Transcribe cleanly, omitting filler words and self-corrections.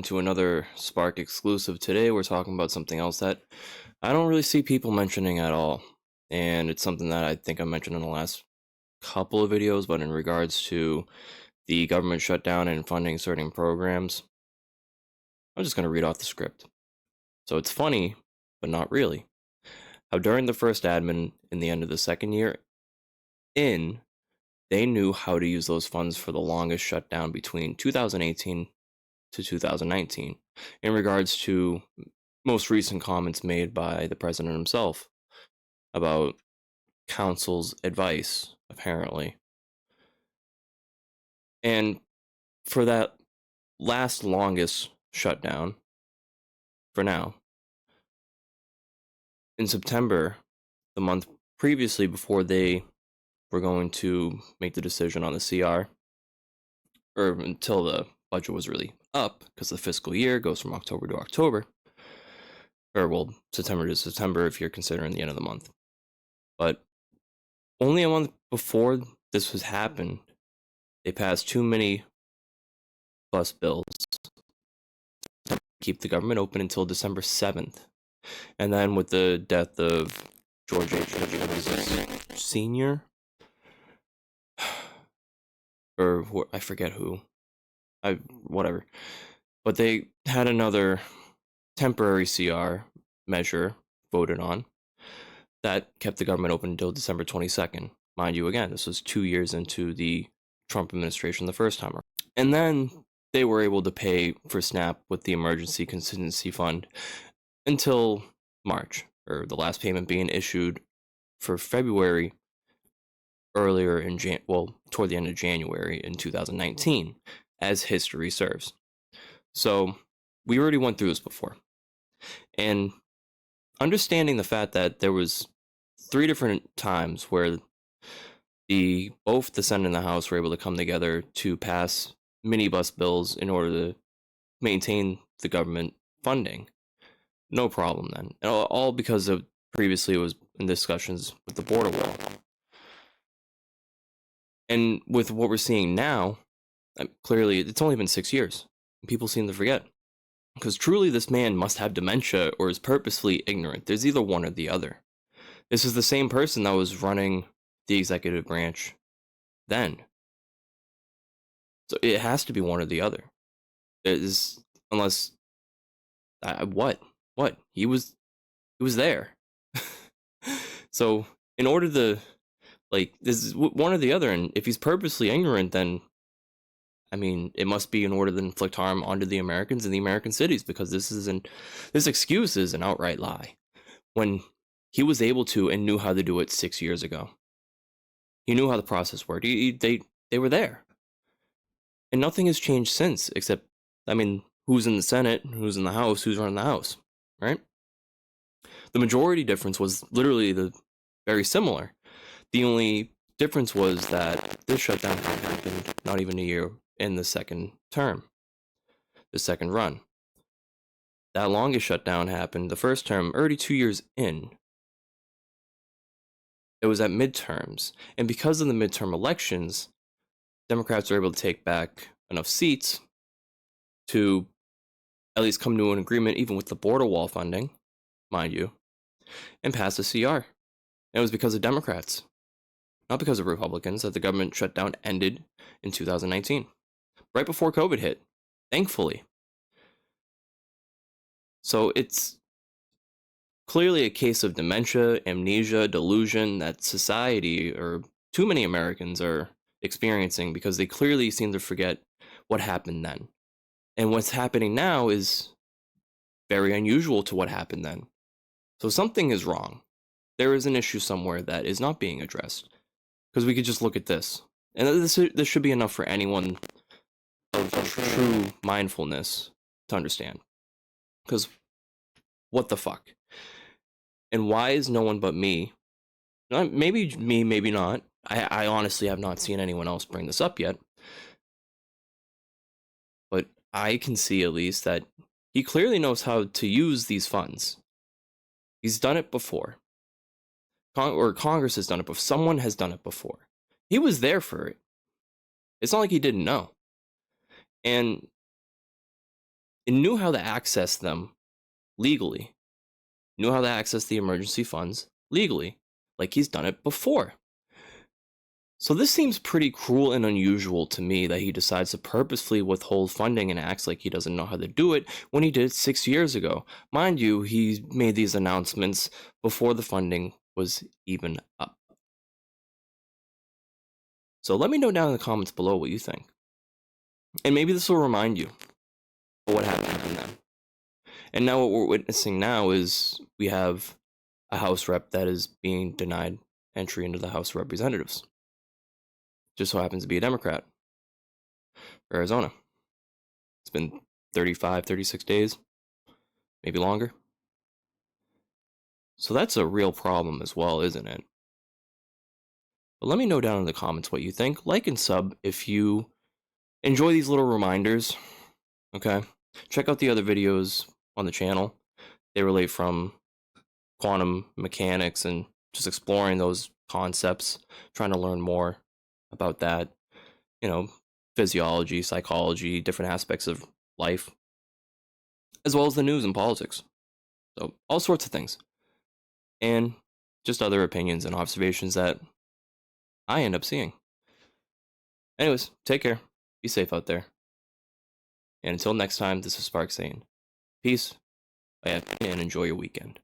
To another Spark exclusive. Today we're talking about something else that I don't really see people mentioning at all. And it's something that I think I mentioned in the last couple of videos, but in regards to the government shutdown and funding certain programs, I'm just going to read off the script. So it's funny, but not really. How during the first admin and the end of the second year in, they knew how to use those funds for the longest shutdown between 2018 to 2019 in regards to most recent comments made by the president himself about council's advice, apparently. And for that last longest shutdown, for now, in September, the month previously before they were going to make the decision on the CR, or until the budget was really up, because the fiscal year goes from October to October, or well, September to September if you're considering the end of the month. But only a month before this was happened, they passed too many bus bills to keep the government open until December 7th. And then with the death of George H. Sr., or I forget who, whatever. But they had another temporary CR measure voted on that kept the government open until December 22nd. Mind you, again, this was 2 years into the Trump administration the first time around. And then they were able to pay for SNAP with the Emergency Contingency Fund until March, or the last payment being issued for February earlier in toward the end of January in 2019, as history serves. So we already went through this before. And understanding the fact that there was 3 different times where both the Senate and the House were able to come together to pass minibus bills in order to maintain the government funding. No problem then. All because of previously it was in discussions with the border wall. And with what we're seeing now, clearly it's only been 6 years. People seem to forget. Because truly this man must have dementia or is purposefully ignorant. There's either one or the other. This is the same person that was running the executive branch then. So it has to be one or the other. It is, unless what? He was there. So in order to, this is one or the other, and if he's purposely ignorant, then I mean, it must be in order to inflict harm onto the Americans in the American cities, because this excuse is an outright lie. When he was able to and knew how to do it 6 years ago, he knew how the process worked. They were there, and nothing has changed since. Except, I mean, who's in the Senate, who's in the House, who's running the House, right? The majority difference was literally very similar. The only difference was that this shutdown happened not even a year in the second term, the second run. That longest shutdown happened the first term, already 2 years in. It was at midterms, and because of the midterm elections, Democrats were able to take back enough seats to at least come to an agreement, even with the border wall funding, mind you, and pass a CR. And it was because of Democrats, not because of Republicans, that the government shutdown ended in 2019, right before COVID hit, thankfully. So it's clearly a case of dementia, amnesia, delusion that society, or too many Americans, are experiencing, because they clearly seem to forget what happened then. And what's happening now is very unusual to what happened then. So something is wrong. There is an issue somewhere that is not being addressed. Because we could just look at this. And this should be enough for anyone of true mindfulness to understand. Because what the fuck? And why is no one but me, maybe me, maybe not, I honestly have not seen anyone else bring this up yet, but I can see at least that he clearly knows how to use these funds. He's done it before. Or Congress has done it before. Someone has done it before. He was there for it. It's not like he didn't know. And and knew how to access them legally, knew how to access the emergency funds legally, like he's done it before. So this seems pretty cruel and unusual to me that he decides to purposefully withhold funding and acts like he doesn't know how to do it when he did it 6 years ago. Mind you, he made these announcements before the funding was even up. So let me know down in the comments below what you think. And maybe this will remind you of what happened then. And now what we're witnessing now is we have a House rep that is being denied entry into the House of Representatives. Just so happens to be a Democrat for Arizona. It's been 35, 36 days, maybe longer. So that's a real problem as well, isn't it? But let me know down in the comments what you think. Like and sub if you enjoy these little reminders, okay? Check out the other videos on the channel. They relate from quantum mechanics and just exploring those concepts, trying to learn more about that, physiology, psychology, different aspects of life, as well as the news and politics. So all sorts of things. And just other opinions and observations that I end up seeing. Anyways, take care. Be safe out there. And until next time, this is Spark saying peace, and enjoy your weekend.